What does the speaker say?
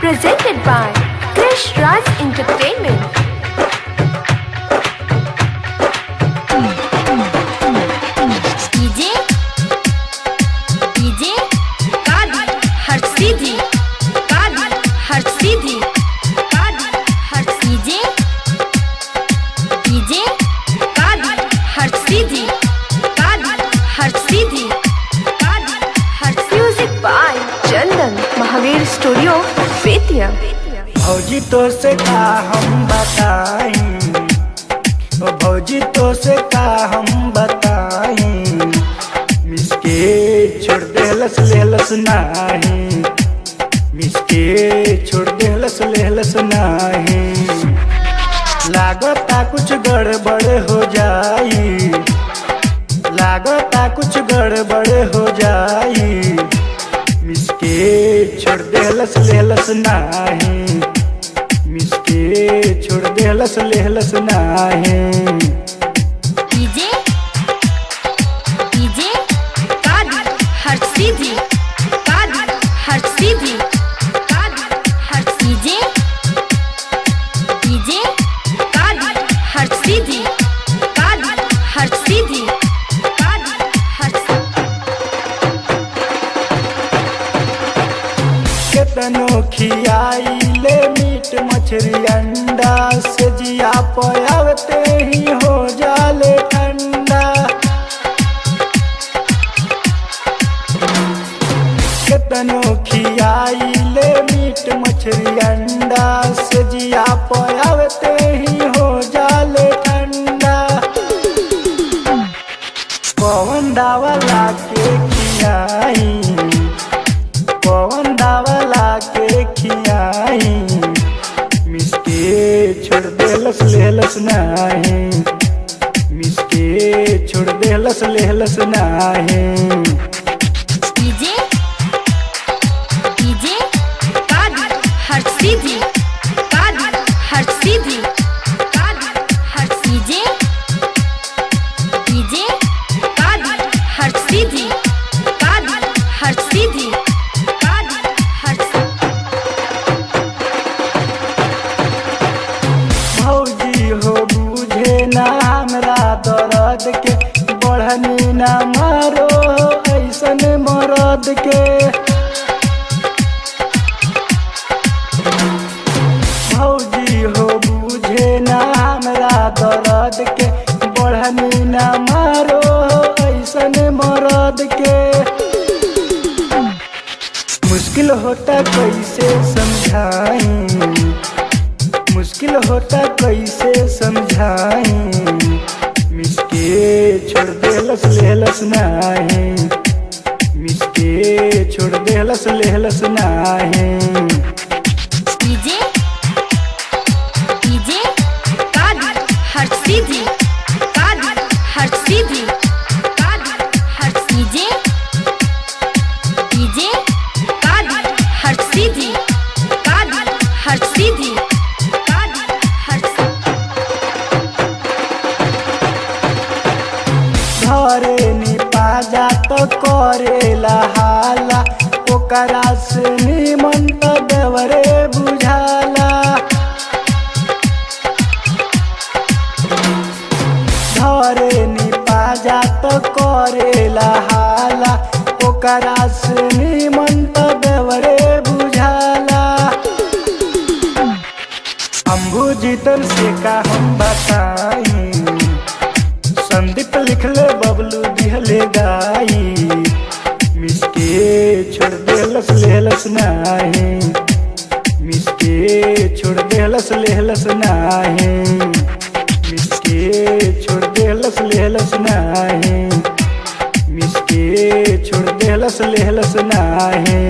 presented by Krish Raj Entertainment. DJ Kadi Har Sidhi Kadi Har Sidhi Kadi Har DJ Kadi Har Sidhi Kadi Har Sidhi Kadi Har Music by Chandan Mahavir Studio Bettiya. भौजी तो से का हम बताएं, ओ भौजी तो से का हम बताएं, मिसके छोड़ देहलस लेहलस नाही, मिसके छोड़ देहलस लेहलस नाही, लागता कुछ गड़बड़ हो जाई, लागता कुछ गड़बड़ हो जाई, मिसके छोड़ देहलस लेहलस नाही, मिसके छोड़ देहलस लेहलस नाही। DJ Kadi Har Sidhi Kadi Har Sidhi Kadi Har DJ Kadi Har Sidhi Kadi Har Sidhi Kadi Har केतनो खियाइले मीट मछली अंडा से जिया पयावते ही हो जाले ठंडा, केतनो खियाइले मीट मछली अंडा से जिया पयावते ही हो जाले ठंडा, पवन दावला के खियाई, पवन दावला के खियाई, मिसके छोड़ देहलस लेहलस नाही, मिसके छोड़ देहलस लेहलस नाही। DJ Kadi Har Sidhi Kadi Har Sidhi Kadi Har DJ Kadi Har Sidhi Kadi Har Sidhi Kadi Har भौजी हो बुझे ना हमरा दर्द के, बढ़नी ना मारो ऐसन मरद के, भौजी हो बुझे ना हमरा दर्द के, बढ़नी ना मारो ऐसन मरद के, मुश्किल होता कैसे समझाई, मुश्किल होता कैसे समझाई, मिसके छोड़ देहलस लेहलस नाही, मिसके छोड़ देहलस लेहलस नाही। DJ Kadi Har Sidhi Kadi Har Sidhi Kadi Har DJ Kadi Har Sidhi Kadi Har Sidhi Kadi Har घरे निपा जा तो करेला हाला, ओकरा से निमन तो देवरे बुझाला, घरे निपा जा तो करेला हाला, ओकरा से निमन तो देवरे बुझाला, अम्बू जीतन से का हम बताई, संदीप लिखले बबलू दिहले गाई, मिसके छोड़ देहलस लेहलस नाही, मिसके छोड़ देहलस लेहलस नाही, मिसके छोड़ देहलस लेहलस नाही, मिसके छोड़ देहलस लेहलस नाही।